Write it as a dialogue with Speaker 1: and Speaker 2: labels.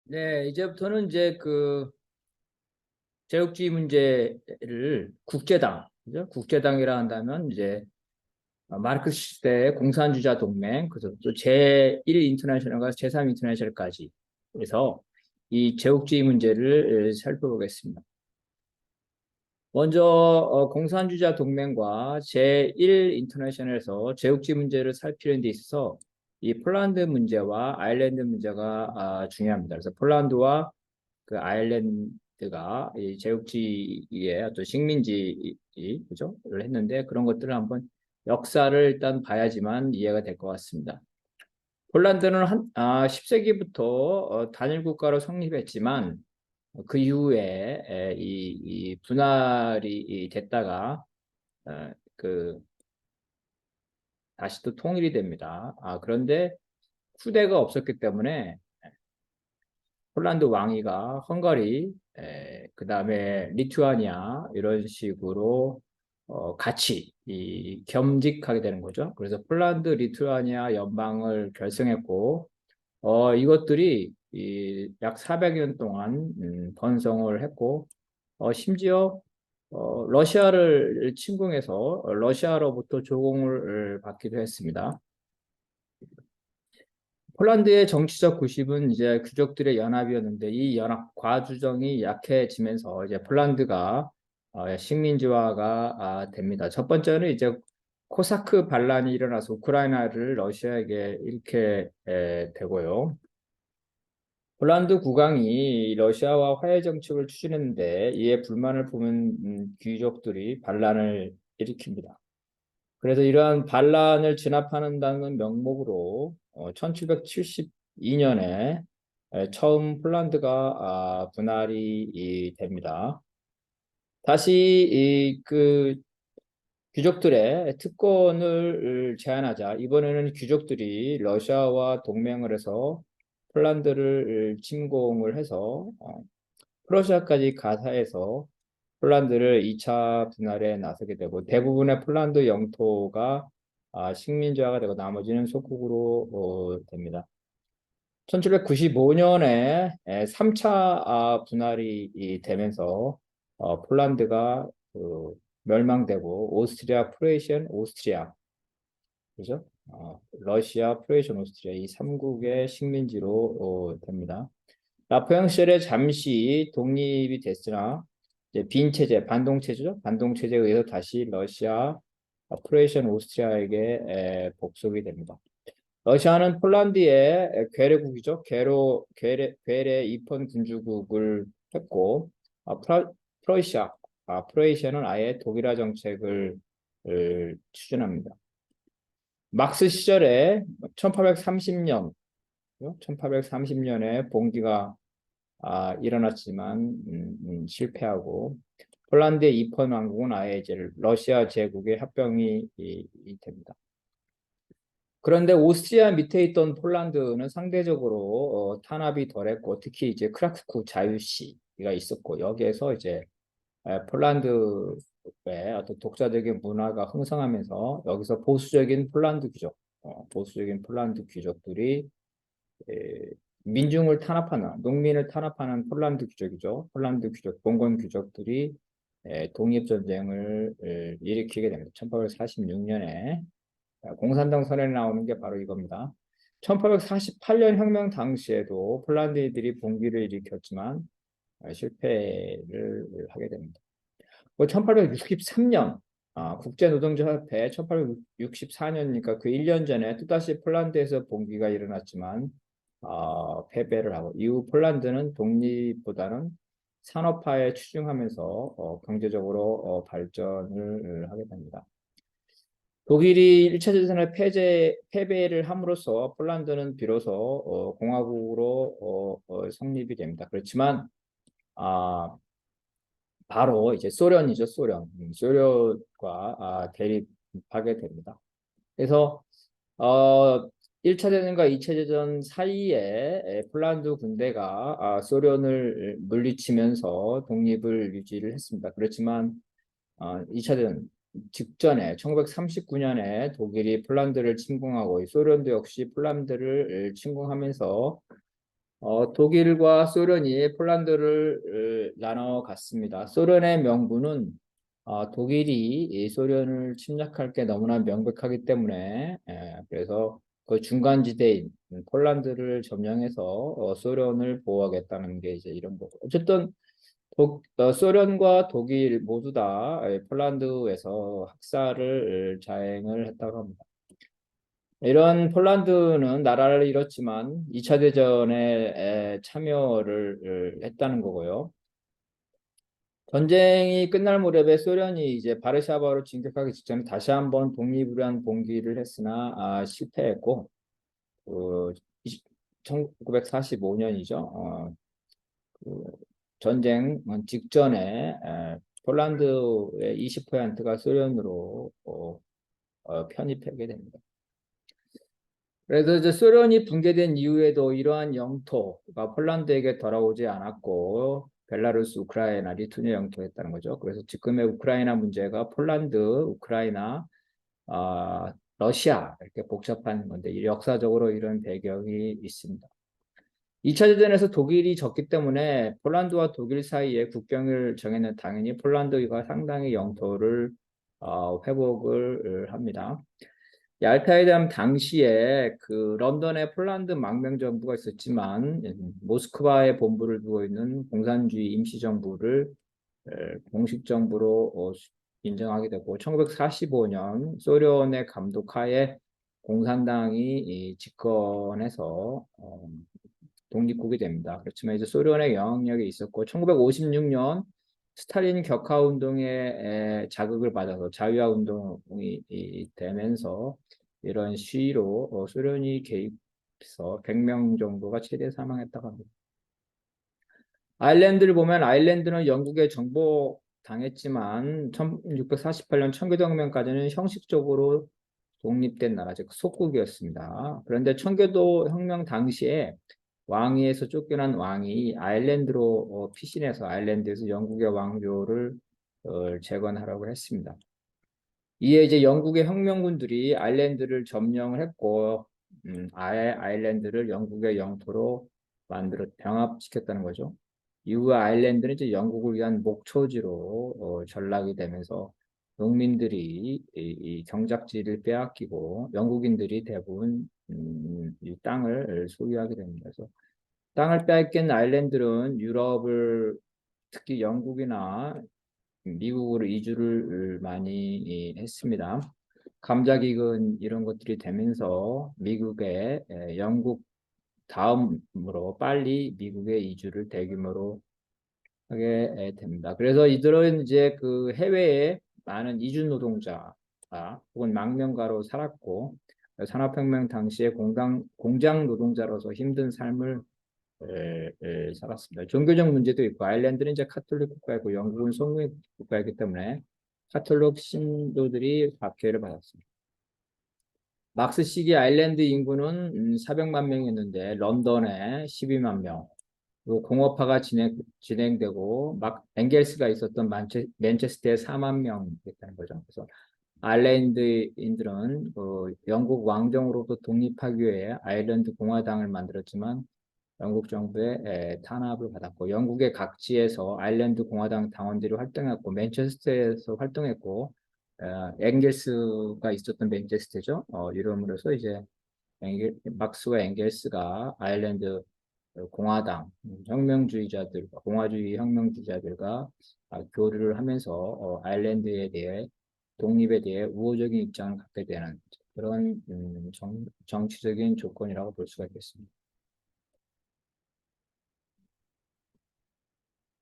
Speaker 1: 네, 이제부터는 이제 그 제국주의 문제를 국제당, 그죠? 국제당이라 한다면 이제 마르크스 시대의 공산주의자 동맹, 그래서 또 제1 인터내셔널과 제3 인터내셔널까지 그래서 이 제국주의 문제를 살펴보겠습니다. 먼저 공산주의자 동맹과 제1 인터내셔널에서 제국주의 문제를 살피는 데 있어서 이 폴란드 문제와 아일랜드 문제가 중요합니다. 그래서 폴란드와 그 아일랜드가 이 제국주의의 어떤 식민지 그죠?를 했는데 그런 것들을 한번 역사를 일단 봐야지만 이해가 될 것 같습니다. 폴란드는 10세기부터 단일 국가로 성립했지만 그 이후에 이 분할이 됐다가 그 다시 또 통일이 됩니다. 그런데 후대가 없었기 때문에 폴란드 왕위가 헝가리, 그 다음에 리투아니아 이런 식으로 같이 겸직하게 되는 거죠. 그래서 폴란드, 리투아니아 연방을 결성했고 이것들이 약 400년 동안 번성을 했고 심지어 러시아를 침공해서 러시아로부터 조공을 받기도 했습니다. 폴란드의 정치적 구심은 이제 귀족들의 연합이었는데 이 연합 과주정이 약해지면서 이제 폴란드가 식민지화가 됩니다. 첫 번째는 이제 코사크 반란이 일어나서 우크라이나를 러시아에게 잃게 되고요. 폴란드 국왕이 러시아와 화해 정책을 추진했는데 이에 불만을 품은 귀족들이 반란을 일으킵니다. 그래서 이러한 반란을 진압한다는 명목으로 1772년에 처음 폴란드가 분할이 됩니다. 다시 그 귀족들의 특권을 제한하자 이번에는 귀족들이 러시아와 동맹을 해서 폴란드를 침공을 해서 프러시아까지 가사해서 폴란드를 2차 분할에 나서게 되고 대부분의 폴란드 영토가 식민지화가 되고 나머지는 속국으로 됩니다. 1795년에 3차 분할이 되면서 폴란드가 멸망되고 오스트리아, 프로이센, 오스트리아 그죠? 러시아, 프로이센, 오스트리아 이 3국의 식민지로 됩니다. 라포형 시절에 잠시 독립이 됐으나 이제 빈 체제, 반동 체제죠. 반동 체제에 의해서 다시 러시아, 프로이센, 오스트리아에게 복속이 됩니다. 러시아는 폴란드의 괴뢰국이죠. 괴뢰 입헌 군주국을 했고 프로시아, 프로이센은 아예 독일화 정책을 추진합니다. 막스 시절에 1830년, 1830년에 봉기가 일어났지만 실패하고 폴란드의 입헌 왕국은 아예 이제 러시아 제국의 합병이 됩니다. 그런데 오스트리아 밑에 있던 폴란드는 상대적으로 탄압이 덜했고 특히 이제 크라쿠 자유시가 있었고 여기에서 이제 폴란드의 어떤 독자적인 문화가 흥성하면서 여기서 보수적인 폴란드 귀족, 보수적인 폴란드 귀족들이 에, 민중을 탄압하는 농민을 탄압하는 폴란드 귀족이죠. 폴란드 귀족, 봉건 귀족들이 독립전쟁을 일으키게 됩니다. 1846년에 공산당 선언에 나오는 게 바로 이겁니다. 1848년 혁명 당시에도 폴란드인들이 봉기를 일으켰지만 실패를 하게 됩니다. 1863년 국제노동조합회 1864년이니까 그 1년 전에 또다시 폴란드에서 봉기가 일어났지만 패배를 하고 이후 폴란드는 독립보다는 산업화에 치중하면서 경제적으로 발전을 하게 됩니다. 독일이 1차 대전에 패배를 함으로써 폴란드는 비로소 공화국으로 성립이 됩니다. 그렇지만 바로 이제 소련이죠, 소련. 소련과 대립하게 됩니다. 그래서 1차 대전과 2차 대전 사이에 폴란드 군대가 소련을 물리치면서 독립을 유지를 했습니다. 그렇지만 2차 대전 직전에 1939년에 독일이 폴란드를 침공하고 소련도 역시 폴란드를 침공하면서 독일과 소련이 폴란드를 나눠 갔습니다. 소련의 명분은 독일이 이 소련을 침략할 게 너무나 명백하기 때문에 그래서 그 중간지대인 폴란드를 점령해서 소련을 보호하겠다는 게 이제 이런 거고. 어쨌든 소련과 독일 모두 다 폴란드에서 학살을 자행을 했다고 합니다. 이런 폴란드는 나라를 잃었지만 2차 대전에 참여를 했다는 거고요. 전쟁이 끝날 무렵에 소련이 이제 바르샤바로 진격하기 직전에 다시 한번 독립을 위한 봉기를 했으나 실패했고, 그 1945년이죠. 그 전쟁 직전에 폴란드의 20%가 소련으로 편입하게 됩니다. 그래서 이제 소련이 붕괴된 이후에도 이러한 영토가 폴란드에게 돌아오지 않았고 벨라루스, 우크라이나, 리투아니아 영토였다는 거죠. 그래서 지금의 우크라이나 문제가 폴란드, 우크라이나, 러시아 이렇게 복잡한 건데 역사적으로 이런 배경이 있습니다. 2차 대전에서 독일이 졌기 때문에 폴란드와 독일 사이에 국경을 정해는 당연히 폴란드가 상당히 영토를 회복을 합니다. 얄타회담 당시에 그 런던에 폴란드 망명정부가 있었지만 모스크바에 본부를 두고 있는 공산주의 임시정부를 공식 정부로 인정하게 되고 1945년 소련의 감독하에 공산당이 집권해서 독립국이 됩니다. 그렇지만 이제 소련의 영향력이 있었고 1956년 스탈린 격하 운동에 자극을 받아서 자유화 운동이 되면서 이런 시위로 소련이 개입해서 100명 정도가 최대 사망했다고 합니다. 아일랜드를 보면 아일랜드는 영국에 정복당했지만 1648년 청교도혁명까지는 형식적으로 독립된 나라, 즉 속국이었습니다. 그런데 청교도 혁명 당시에 왕위에서 쫓겨난 왕이 아일랜드로 피신해서 아일랜드에서 영국의 왕조를 재건하라고 했습니다. 이에 이제 영국의 혁명군들이 아일랜드를 점령을 했고 아예 아일랜드를 영국의 영토로 만들어 병합시켰다는 거죠. 이후 아일랜드는 이제 영국을 위한 목초지로 전락이 되면서 농민들이 이 경작지를 빼앗기고 영국인들이 대부분 이 땅을 소유하게 됩니다. 그래서 땅을 빼앗긴 아일랜드는 유럽을 특히 영국이나 미국으로 이주를 많이 했습니다. 감자기근 이런 것들이 되면서 미국의 영국 다음으로 빨리 미국의 이주를 대규모로 하게 됩니다. 그래서 이들은 이제 그 해외에 많은 이주 노동자 혹은 망명가로 살았고 산업혁명 당시에 공장 노동자로서 힘든 삶을 살았습니다. 종교적 문제도 있고 아일랜드는 이제 카톨릭 국가이고 영국은 성공의 국가이기 때문에 카톨릭 신도들이 박해를 받았습니다. 막스 시기 아일랜드 인구는 400만 명이었는데 런던에 12만 명, 그리고 공업화가 진행되고 막 엥겔스가 있었던 맨체스터에 4만 명 됐다는 거죠. 그래서 아일랜드인들은 영국 왕정으로부터 독립하기 위해 아일랜드 공화당을 만들었지만 영국 정부의 탄압을 받았고 영국의 각지에서 아일랜드 공화당 당원들이 활동했고 맨체스터에서 활동했고 엥겔스가 있었던 맨체스터죠. 이름으로서 이제 막스와 엥겔스가 아일랜드 공화당 혁명주의자들과 공화주의 혁명주의자들과 교류를 하면서 아일랜드에 대해 독립에 대해 우호적인 입장을 갖게 되는 그런 정치적인 조건이라고 볼 수가 있겠습니다.